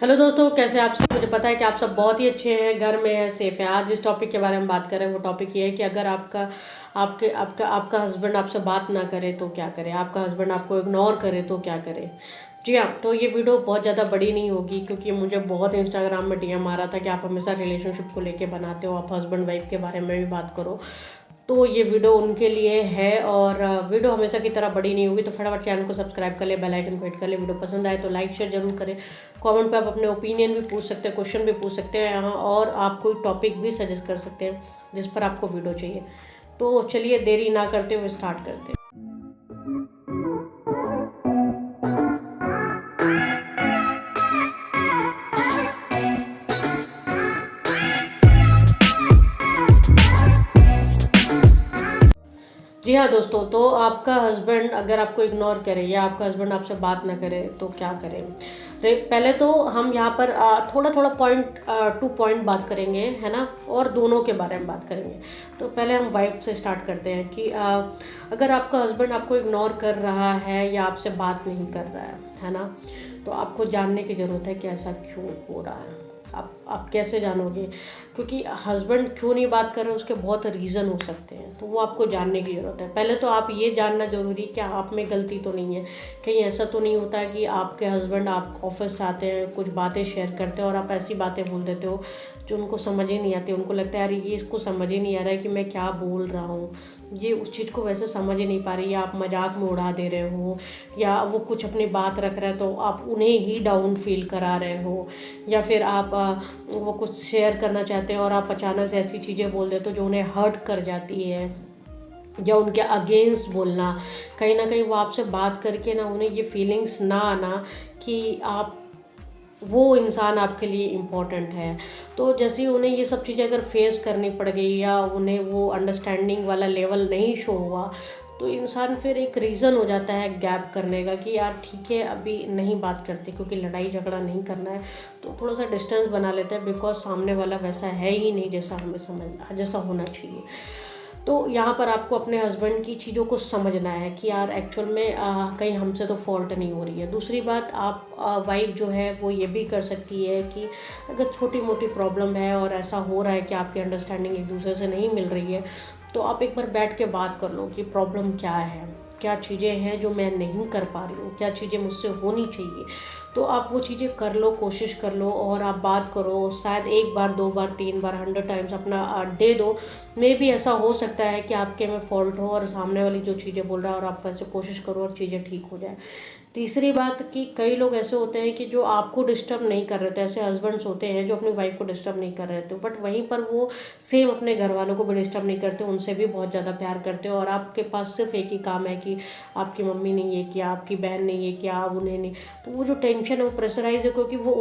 Hello दोस्तों, कैसे आप सब। मुझे पता है कि आप सब बहुत ही अच्छे हैं, घर में हैं, सेफ हैं। आज जिस टॉपिक के बारे में बात करें वो टॉपिक ये है कि अगर आपका आपके आपका आपका हस्बैंड आपसे बात ना करे तो क्या करे, आपका हस्बैंड आपको इग्नोर करे तो क्या करे। जी हाँ, तो ये वीडियो बहुत ज़्यादा बड़ी नहीं होगी क्योंकि मुझे बहुत इंस्टाग्राम में डीएम आ रहा था कि आप हमेशा रिलेशनशिप को लेके बनाते हो, आप हस्बैंड वाइफ के बारे में भी बात करो। तो ये वीडियो उनके लिए है और वीडियो हमेशा की तरह बड़ी नहीं होगी। तो फटाफट चैनल को सब्सक्राइब कर ले, बेल आइकन को हिट कर ले। वीडियो पसंद आए तो लाइक शेयर जरूर करें। कमेंट पे आप अपने ओपिनियन भी पूछ सकते हैं, क्वेश्चन भी पूछ सकते हैं यहाँ, और आप कोई टॉपिक भी सजेस्ट कर सकते हैं जिस पर आपको वीडियो चाहिए। तो चलिए देरी ना करते हुए स्टार्ट करते हैं। जी हाँ दोस्तों, तो आपका हस्बैंड अगर आपको इग्नोर करे या आपका हस्बैंड आपसे बात ना करे तो क्या करें। पहले तो हम यहाँ पर थोड़ा थोड़ा पॉइंट टू पॉइंट बात करेंगे, है ना, और दोनों के बारे में बात करेंगे। तो पहले हम वाइफ से स्टार्ट करते हैं कि अगर आपका हस्बैंड आपको इग्नोर कर रहा है या आपसे बात नहीं कर रहा है ना, तो आपको जानने की ज़रूरत है कि ऐसा क्यों हो रहा है। आप कैसे जानोगे, क्योंकि हस्बैंड क्यों नहीं बात कर रहे उसके बहुत रीज़न हो सकते हैं, तो वो आपको जानने की ज़रूरत है। पहले तो आप ये जानना ज़रूरी है कि आप में गलती तो नहीं है। कहीं ऐसा तो नहीं होता है कि आपके हस्बैंड आप ऑफिस आते हैं, कुछ बातें शेयर करते हैं और आप ऐसी बातें बोल देते हो जो उनको समझ ही नहीं आती। उनको लगता है यार ये इसको समझ ही नहीं आ रहा है कि मैं क्या बोल रहा हूँ, ये उस चीज़ को वैसे समझ ही नहीं पा रही, या आप मजाक में उड़ा दे रहे हो, या वो कुछ अपनी बात रख रहे हैं तो आप उन्हें ही डाउन फील करा रहे हो, या फिर आप वो कुछ शेयर करना चाहते हैं और आप अचानक से ऐसी चीज़ें बोल देते हो जो उन्हें हर्ट कर जाती है, या उनके अगेंस्ट बोलना। कहीं ना कहीं वो आपसे बात करके ना उन्हें ये फीलिंग्स ना आना कि आप वो इंसान आपके लिए इम्पोर्टेंट है। तो जैसे ही उन्हें ये सब चीज़ें अगर फेस करनी पड़ गई या उन्हें वो अंडरस्टैंडिंग वाला लेवल नहीं शो हुआ, तो इंसान फिर एक रीज़न हो जाता है गैप करने का कि यार ठीक है अभी नहीं बात करते क्योंकि लड़ाई झगड़ा नहीं करना है, तो थोड़ा सा डिस्टेंस बना लेते हैं, बिकॉज सामने वाला वैसा है ही नहीं जैसा हमें समझ जैसा होना चाहिए। तो यहाँ पर आपको अपने हस्बैंड की चीज़ों को समझना है कि यार एक्चुअल में कहीं हमसे तो फॉल्ट नहीं हो रही है। दूसरी बात, आप वाइफ जो है वो ये भी कर सकती है कि अगर छोटी मोटी प्रॉब्लम है और ऐसा हो रहा है कि आपकी अंडरस्टैंडिंग एक दूसरे से नहीं मिल रही है, तो आप एक बार बैठ के बात कर लो कि प्रॉब्लम क्या है, क्या चीज़ें हैं जो मैं नहीं कर पा रही हूँ, क्या चीज़ें मुझसे होनी चाहिए। तो आप वो चीज़ें कर लो, कोशिश कर लो और आप बात करो। शायद एक बार, दो बार, तीन बार, 100 टाइम्स अपना दे दो। मे भी ऐसा हो सकता है कि आपके में फॉल्ट हो और सामने वाली जो चीज़ें बोल रहा है और आप वैसे कोशिश करो और चीज़ें ठीक हो जाए। तीसरी बात कि कई लोग ऐसे होते हैं कि जो आपको डिस्टर्ब नहीं कर रहे थे, ऐसे हस्बैंड्स होते हैं जो अपनी वाइफ को डिस्टर्ब नहीं कर रहे थे, बट वहीं पर वो सेम अपने घर वालों को भी डिस्टर्ब नहीं करते, उनसे भी बहुत ज़्यादा प्यार करते हो, और आपके पास सिर्फ एक ही काम है कि आपकी मम्मी ने ये किया, आपकी बहन ने ये किया, आप उन्हें नहीं। तो वो जो टेंशन है वो प्रेशराइज है क्योंकि वो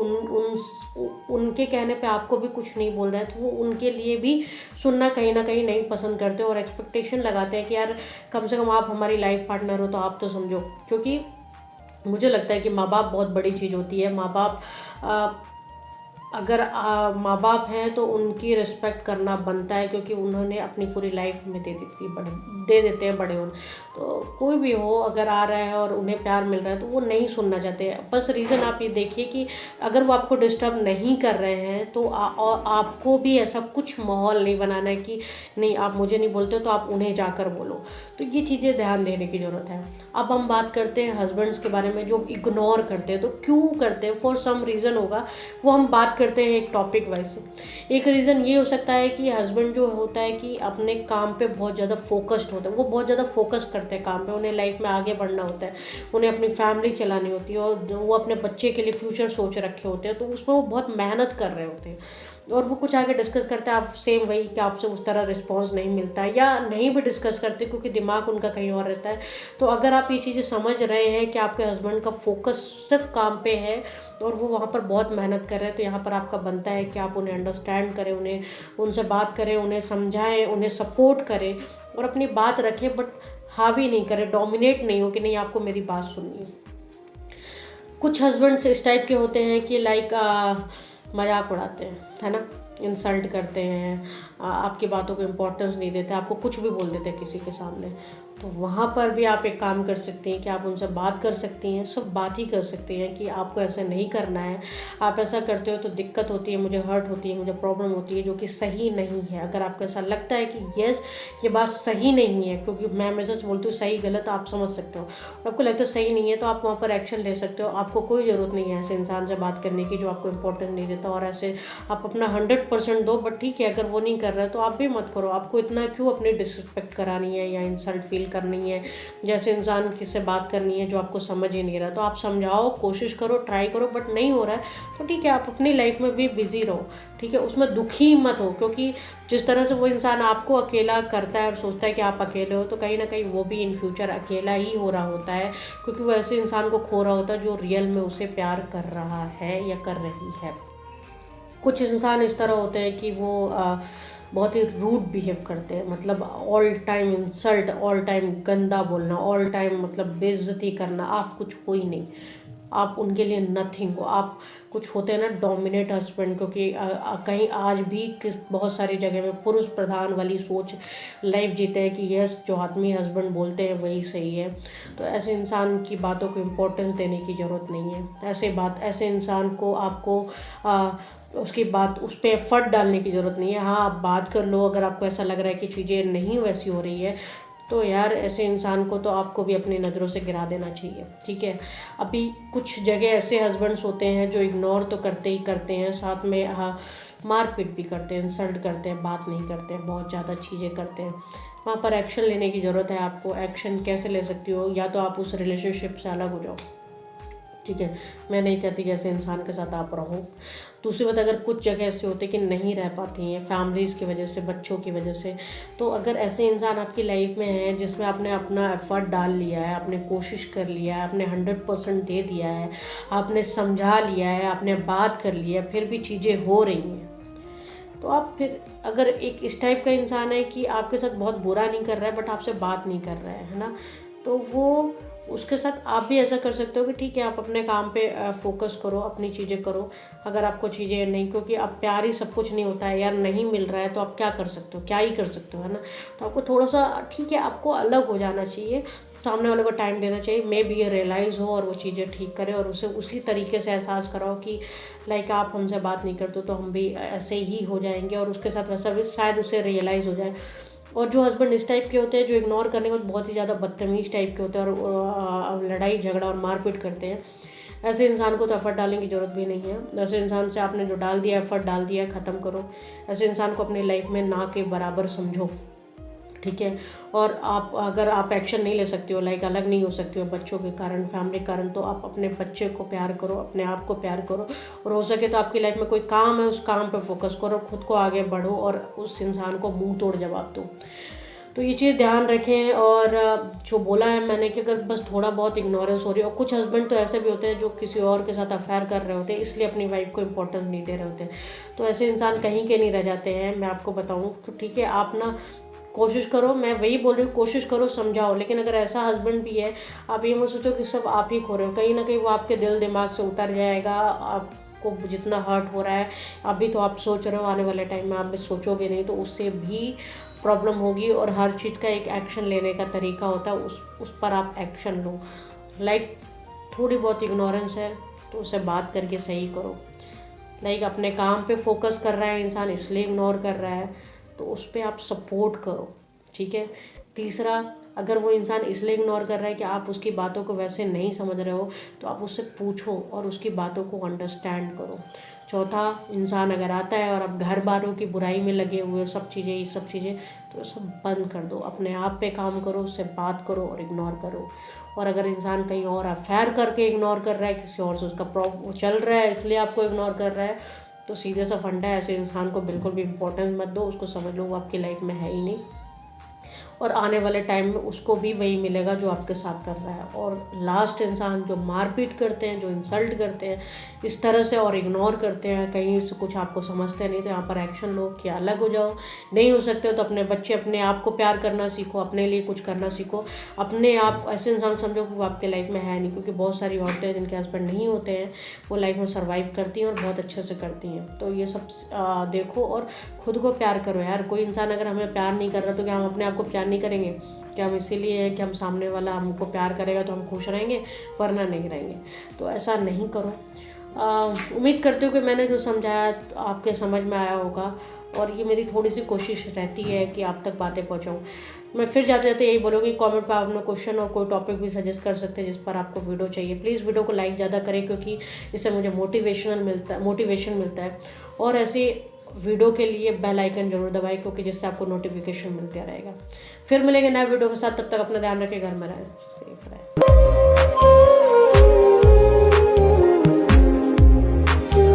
उनके कहने पे आपको भी कुछ नहीं बोल रहा है, तो वो उनके लिए भी सुनना कहीं ना कहीं नहीं पसंद करते और एक्सपेक्टेशन लगाते हैं कि यार कम से कम आप हमारी लाइफ पार्टनर हो तो आप तो समझो। क्योंकि मुझे लगता है कि माँ बाप बहुत बड़ी चीज़ होती है। माँ बाप अगर माँ बाप हैं तो उनकी रिस्पेक्ट करना बनता है, क्योंकि उन्होंने अपनी पूरी लाइफ हमें दे देते हैं बड़े होने। तो कोई भी हो अगर आ रहा है और उन्हें प्यार मिल रहा है तो वो नहीं सुनना चाहते हैं। बस रीज़न आप ये देखिए कि अगर वो आपको डिस्टर्ब नहीं कर रहे हैं तो और आपको भी ऐसा कुछ माहौल नहीं बनाना है कि नहीं आप मुझे नहीं बोलते तो आप उन्हें जाकर बोलो। तो ये चीज़ें ध्यान देने की ज़रूरत है। अब हम बात करते हैं हस्बैंड्स के बारे में जो इग्नोर करते हैं। तो क्यों करते हैं, फॉर सम रीज़न होगा, वो हम बात करते हैं एक टॉपिक वाइज से। एक रीज़न ये हो सकता है कि हस्बैंड जो होता है कि अपने काम पे बहुत ज़्यादा फोकस्ड होता है, वो बहुत ज़्यादा फोकस करते हैं काम पे, उन्हें लाइफ में आगे बढ़ना होता है, उन्हें अपनी फैमिली चलानी होती है और वो अपने बच्चे के लिए फ्यूचर सोच रखे होते हैं, तो उसमें वो बहुत मेहनत कर रहे होते हैं। और वो कुछ आगे डिस्कस करते हैं, आप सेम वही कि आपसे उस तरह रिस्पॉन्स नहीं मिलता है, या नहीं भी डिस्कस करते क्योंकि दिमाग उनका कहीं और रहता है। तो अगर आप ये चीज़ें समझ रहे हैं कि आपके हस्बैंड का फोकस सिर्फ काम पे है और वो वहाँ पर बहुत मेहनत कर रहे हैं, तो यहाँ पर आपका बनता है कि आप उन्हें अंडरस्टैंड करें, उन्हें उनसे बात करें, उन्हें समझाएं, उन्हें सपोर्ट करें और अपनी बात रखें, बट हावी नहीं करें, डोमिनेट नहीं हो कि नहीं आपको मेरी बात सुननी है। कुछ हस्बैंड्स इस टाइप के होते हैं कि लाइक मजाक उड़ाते हैं, है ना, इंसल्ट करते हैं, आपकी बातों को इम्पोर्टेंस नहीं देते, आपको कुछ भी बोल देते हैं किसी के सामने। तो वहाँ पर भी आप एक काम कर सकती हैं कि आप उनसे बात कर सकती हैं, सब बात ही कर सकती हैं कि आपको ऐसा नहीं करना है, आप ऐसा करते हो तो दिक्कत होती है, मुझे हर्ट होती है, मुझे प्रॉब्लम होती है, जो कि सही नहीं है। अगर आपको ऐसा लगता है कि यस ये बात सही नहीं है, क्योंकि मैं हमेशा से बोलती हूँ सही गलत आप समझ सकते हो, और आपको लगता है सही नहीं है तो आप वहाँ पर एक्शन ले सकते हो। आपको कोई ज़रूरत नहीं है ऐसे इंसान से बात करने की जो आपको इंपॉर्टेंट नहीं देता, और ऐसे आप अपना 100% दो। बट ठीक है, अगर वो नहीं कर रहा है तो आप भी मत करो। आपको इतना क्यों अपनी डिसरिस्पेक्ट करानी है या इंसल्ट फील करनी है, जैसे इंसान किससे बात करनी है जो आपको समझ ही नहीं रहा। तो आप समझाओ, कोशिश करो, ट्राई करो, बट नहीं हो रहा है तो ठीक है, आप अपनी लाइफ में भी बिजी रहो, ठीक है, उसमें दुखी मत हो। क्योंकि जिस तरह से वो इंसान आपको अकेला करता है और सोचता है कि आप अकेले हो, तो कहीं ना कहीं वो भी इन फ्यूचर अकेला ही हो रहा होता है, क्योंकि वो ऐसे इंसान को खो रहा होता है जो रियल में उसे प्यार कर रहा है या कर रही है। कुछ इंसान इस तरह होते हैं कि वो बहुत ही रूड बिहेव करते हैं, मतलब all time insult, all time गंदा बोलना, ऑल टाइम मतलब बेइज्जती करना। आप कुछ हो ही नहीं, आप उनके लिए नथिंग हो। आप कुछ होते हैं ना डोमिनेट हस्बैंड, क्योंकि कहीं आज भी किस बहुत सारी जगह में पुरुष प्रधान वाली सोच लाइफ जीते हैं कि यस जो आदमी हस्बैंड बोलते हैं वही सही है। तो ऐसे इंसान की बातों को इम्पोर्टेंस देने की ज़रूरत नहीं है। ऐसे इंसान को आपको उसकी बात उस पर एफर्ट डालने की ज़रूरत नहीं है। हाँ, आप बात कर लो, अगर आपको ऐसा लग रहा है कि चीज़ें नहीं वैसी हो रही है तो यार ऐसे इंसान को तो आपको भी अपनी नज़रों से गिरा देना चाहिए, ठीक है। अभी कुछ जगह ऐसे हस्बैंड्स होते हैं जो इग्नोर तो करते ही करते हैं, साथ में मारपीट भी करते हैं, इंसल्ट करते हैं, बात नहीं करते हैं, बहुत ज़्यादा चीज़ें करते हैं। वहाँ पर एक्शन लेने की ज़रूरत है आपको। एक्शन कैसे ले सकती हो, या तो आप उस रिलेशनशिप से अलग हो जाओ, ठीक है। मैं नहीं कहती कि ऐसे इंसान के साथ आप रहो। दूसरी बात, अगर कुछ जगह ऐसे होते कि नहीं रह पाती हैं फैमिलीज़ की वजह से, बच्चों की वजह से, तो अगर ऐसे इंसान आपकी लाइफ में है जिसमें आपने अपना एफर्ट डाल लिया है, आपने कोशिश कर लिया है, आपने 100% दे दिया है, आपने समझा लिया है, आपने बात कर लिया है, फिर भी चीज़ें हो रही हैं, तो आप फिर अगर एक इस टाइप का इंसान है कि आपके साथ बहुत बुरा नहीं कर रहा है बट आपसे बात नहीं कर रहा है ना, तो वो उसके साथ आप भी ऐसा कर सकते हो कि ठीक है, आप अपने काम पे फोकस करो, अपनी चीज़ें करो। अगर आपको चीज़ें नहीं, क्योंकि अब प्यार ही सब कुछ नहीं होता है यार, नहीं मिल रहा है तो आप क्या कर सकते हो, क्या ही कर सकते हो, है ना। तो आपको थोड़ा सा ठीक है, आपको अलग हो जाना चाहिए, सामने वाले को टाइम देना चाहिए, मे बी ये रियलाइज़ हो और वो चीज़ें ठीक करे, और उसे उसी तरीके से एहसास कराओ कि लाइक आप हमसे बात नहीं करते तो हम भी ऐसे ही हो जाएंगे, और उसके साथ वैसा भी शायद उसे रियलाइज़ हो जाए। और जो हस्बैंड इस टाइप के होते हैं जो इग्नोर करने के बाद बहुत ही ज़्यादा बदतमीज़ टाइप के होते हैं और लड़ाई झगड़ा और मारपीट करते हैं, ऐसे इंसान को तो एफर्ट डालने की ज़रूरत भी नहीं है। ऐसे इंसान से आपने जो डाल दिया, एफर्ट डाल दिया, ख़त्म करो। ऐसे इंसान को अपनी लाइफ में ना के बराबर समझो, ठीक है। और आप अगर आप एक्शन नहीं ले सकते हो, लाइक अलग नहीं हो सकते हो बच्चों के कारण, फैमिली के कारण, तो आप अपने बच्चे को प्यार करो, अपने आप को प्यार करो, और हो सके तो आपकी लाइफ में कोई काम है उस काम पे फोकस करो, खुद को आगे बढ़ो और उस इंसान को मुंह तोड़ जवाब दो। तो ये चीज़ ध्यान रखें। और जो बोला है मैंने कि अगर बस थोड़ा बहुत इग्नोरेंस हो रही है, और कुछ हस्बैंड तो ऐसे भी होते हैं जो किसी और के साथ अफेयर कर रहे होते हैं, इसलिए अपनी वाइफ को इम्पोर्टेंस नहीं दे रहे होते हैं, तो ऐसे इंसान कहीं के नहीं रह जाते हैं, मैं आपको बताऊँ तो, ठीक है। आप ना कोशिश करो, मैं वही बोल रही हूँ, कोशिश करो, समझाओ। लेकिन अगर ऐसा हस्बैंड भी है, आप ये मत सोचो कि सब आप ही खो रहे हो, कहीं ना कहीं वो आपके दिल दिमाग से उतर जाएगा। आपको जितना हर्ट हो रहा है अभी तो आप सोच रहे हो, आने वाले टाइम में आप भी सोचोगे नहीं, तो उससे भी प्रॉब्लम होगी। और हर चीज़ का एक एक्शन लेने का तरीका होता है, उस पर आप एक्शन लो। लाइक थोड़ी बहुत इग्नोरेंस है तो उससे बात करके सही करो। लाइक अपने काम पे फोकस कर रहा है इंसान, इसलिए इग्नोर कर रहा है, तो उस पर आप सपोर्ट करो, ठीक है। तीसरा, अगर वो इंसान इसलिए इग्नोर कर रहा है कि आप उसकी बातों को वैसे नहीं समझ रहे हो, तो आप उससे पूछो और उसकी बातों को अंडरस्टैंड करो। चौथा, इंसान अगर आता है और आप घर बारों की बुराई में लगे हुए सब चीज़ें, ये सब चीज़ें, तो सब बंद कर दो, अपने आप पे काम करो, उससे बात करो और इग्नोर करो। और अगर इंसान कहीं और अफेयर करके इग्नोर कर रहा है, किसी और से उसका प्रॉब्लम चल रहा है इसलिए आपको इग्नोर कर रहा है, तो सीधे सा फंडा है, ऐसे इंसान को बिल्कुल भी इम्पोर्टेंस मत दो, उसको समझ लो वो आपकी लाइफ में है ही नहीं, और आने वाले टाइम में उसको भी वही मिलेगा जो आपके साथ कर रहा है। और लास्ट इंसान जो मारपीट करते हैं, जो इंसल्ट करते हैं इस तरह से और इग्नोर करते हैं, कहीं से कुछ आपको समझते नहीं, तो यहाँ पर एक्शन लो कि अलग हो जाओ। नहीं हो सकते तो अपने बच्चे, अपने आप को प्यार करना सीखो, अपने लिए कुछ करना सीखो। अपने आप ऐसे इंसान समझो कि वो आपके लाइफ में है नहीं, क्योंकि बहुत सारी औरतें जिनके हस्बैंड नहीं होते हैं वो लाइफ में सर्वाइव करती हैं और बहुत अच्छे से करती हैं। तो ये सब देखो और खुद को प्यार करो यार। कोई इंसान अगर हमें प्यार नहीं कर रहा तो क्या हम अपने आप को प्यार नहीं करेंगे? कि हम इसीलिए हैं कि हम सामने वाला हमको प्यार करेगा तो हम खुश रहेंगे, वरना नहीं रहेंगे। तो ऐसा नहीं करो। उम्मीद करती हूँ कि मैंने जो समझाया आपके समझ में आया होगा, और ये मेरी थोड़ी सी कोशिश रहती है कि आप तक बातें पहुँचाऊँ। मैं फिर जाते जाते यही बोलूँगी, कमेंट पर आप अपना क्वेश्चन और कोई टॉपिक भी सजेस्ट कर सकते हैं जिस पर आपको वीडियो चाहिए। प्लीज़ वीडियो को लाइक ज़्यादा करें, क्योंकि इससे मुझे मोटिवेशन मिलता है। और ऐसे वीडियो के लिए बेल आइकन जरूर दबाएं, क्योंकि जिससे आपको नोटिफिकेशन मिलता रहेगा। फिर मिलेंगे नए वीडियो के साथ, तब तक अपना ध्यान रखें, घर में रहें, सेफ रहें।